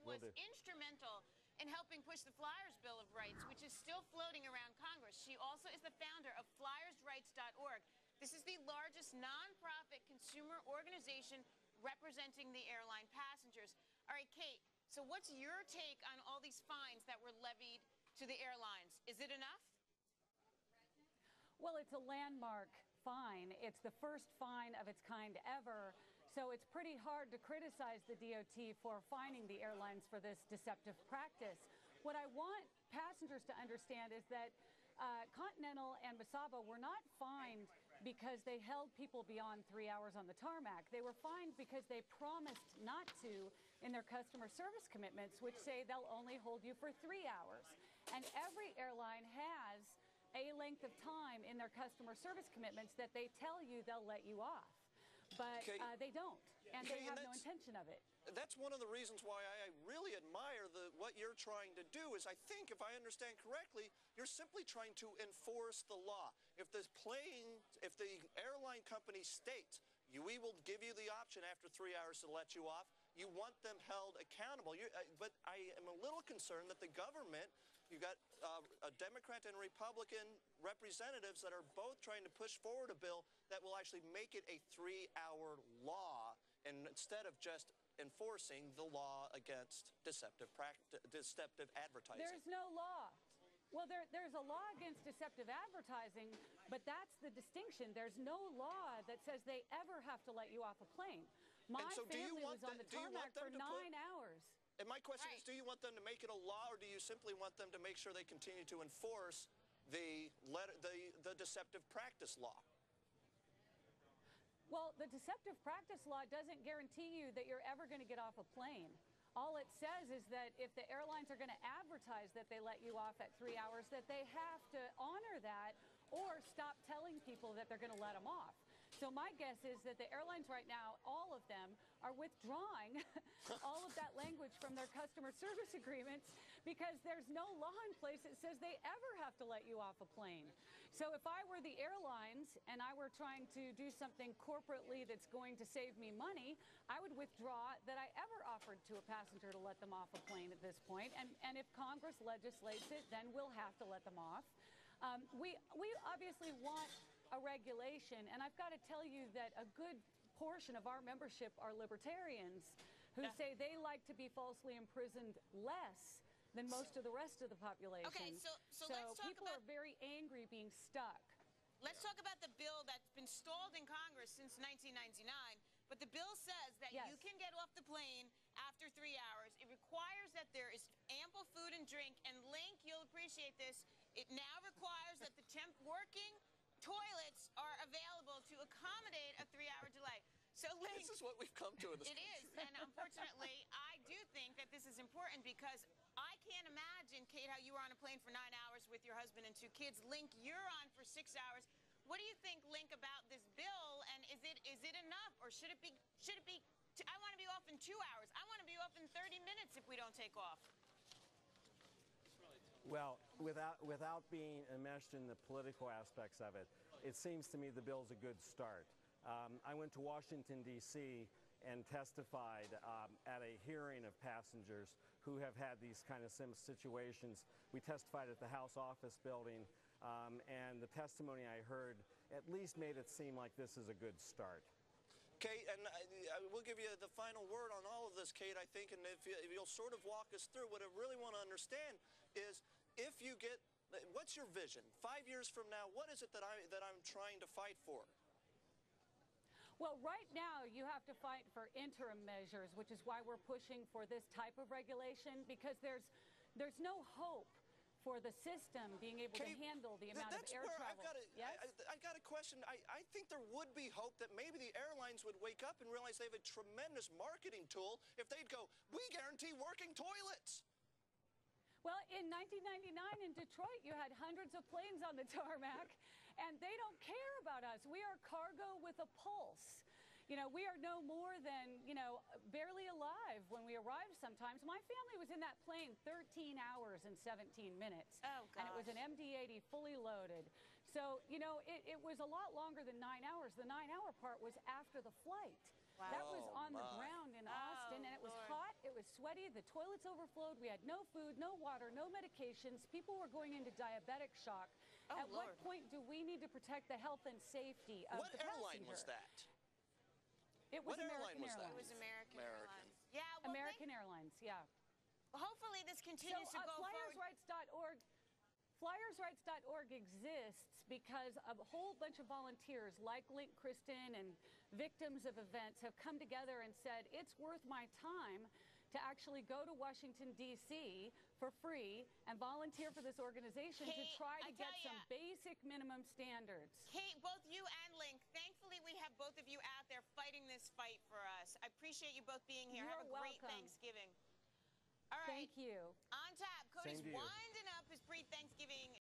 was instrumental in helping push the Flyers Bill of Rights, which is still floating around Congress. She also is the founder of FlyersRights.org. This is the largest nonprofit consumer organization representing the airline passengers. All right, Kate, so what's your take on all these fines that were levied to the airlines? Is it enough? Well, it's a landmark fine. It's the first fine of its kind ever. So it's pretty hard to criticize the DOT for fining the airlines for this deceptive practice. What I want passengers to understand is that Continental and Mesaba were not fined because they held people beyond 3 hours on the tarmac. They were fined because they promised not to in their customer service commitments, which say they'll only hold you for 3 hours. And every airline has a length of time in their customer service commitments that they tell you they'll let you off. But they don't, and they have no intention of it. That's one of the reasons why I really admire what you're trying to do is I think, if I understand correctly, you're simply trying to enforce the law. If the airline company states, we will give you the option after 3 hours to let you off, you want them held accountable. But I am a little concerned that the government, you've got a Democrat and Republican representatives that are both trying to push forward a bill that will actually make it a 3-hour law, and instead of just enforcing the law against deceptive advertising. There's no law. Well, there's a law against deceptive advertising, but that's the distinction. There's no law that says they ever have to let you off a plane. My family was on the tarmac for 9 hours. And my question is, do you want them to make it a law, or do you simply want them to make sure they continue to enforce the deceptive practice law? Well, the deceptive practice law doesn't guarantee you that you're ever going to get off a plane. All it says is that if the airlines are going to advertise that they let you off at 3 hours, that they have to honor that or stop telling people that they're going to let them off. So my guess is that the airlines right now, all of them, are withdrawing all of that language from their customer service agreements because there's no law in place that says they ever have to let you off a plane. So if I were the airlines and I were trying to do something corporately that's going to save me money, I would withdraw that I ever offered to a passenger to let them off a plane at this point. And if Congress legislates it, then we'll have to let them off. We obviously want a regulation, and I've got to tell you that a good portion of our membership are libertarians who say they like to be falsely imprisoned less than most of the rest of the population. Okay, so let's talk people are very angry being stuck. Let's talk about the bill that's been stalled in Congress since 1999. But the bill says that you can get off the plane after 3 hours. It requires that there is ample food and drink. And Link, you'll appreciate this, it now requires that the working toilets are available to accommodate a 3-hour delay. So, Link, this is what we've come to in this country. It is, and unfortunately, I do think that this is important because I can't imagine, Kate, how you were on a plane for 9 hours with your husband and 2 kids. Link, you're on for 6 hours. What do you think, Link, about this bill, and is it enough, or should it be, I want to be off in 2 hours. I want to be off in 30 minutes if we don't take off. Well, without being enmeshed in the political aspects of it, it seems to me the bill's a good start. I went to Washington, D.C., and testified at a hearing of passengers who have had these kind of situations. We testified at the House Office Building, and the testimony I heard at least made it seem like this is a good start. Kate, and I will give you the final word on all of this, Kate, I think, and if you'll sort of walk us through, what I really want to understand is if you get, what's your vision? 5 years from now, what is it that I'm trying to fight for? Well, right now you have to fight for interim measures, which is why we're pushing for this type of regulation, because there's no hope for the system being able to handle the amount of air travel. I got a question. I think there would be hope that maybe the airlines would wake up and realize they have a tremendous marketing tool if they'd go, we guarantee working toilets. Well, in 1999 in Detroit, you had hundreds of planes on the tarmac, and they don't care about us. We are cargo with a pulse. You know, we are no more than, you know, barely alive when we arrive sometimes. My family was in that plane 13 hours and 17 minutes. Oh, gosh. And it was an MD-80 fully loaded. So, you know, it was a lot longer than 9 hours. The 9-hour part was after the flight. Wow. That was on the ground in Austin, and it was hot, it was was sweaty, the toilets overflowed, we had no food, no water, no medications, people were going into diabetic shock. Oh, At what point do we need to protect the health and safety of What the airline passenger? was that? It was What airline American was that? It was Airlines. American Airlines. Yeah, well, American Airlines, yeah. hopefully this continues to go forward. FlyersRights.org exists because a whole bunch of volunteers like Link Kristen and victims of events have come together and said, it's worth my time to actually go to Washington, D.C. for free and volunteer for this organization to Kate, try to I get tell some ya. basic minimum standards. Kate, both you and Link, thankfully we have both of you out there fighting this fight for us. I appreciate you both being here. You're Have a great welcome. Thanksgiving. All right. Thank you. On tap, Cody's Same to you. winding up his pre-Thanksgiving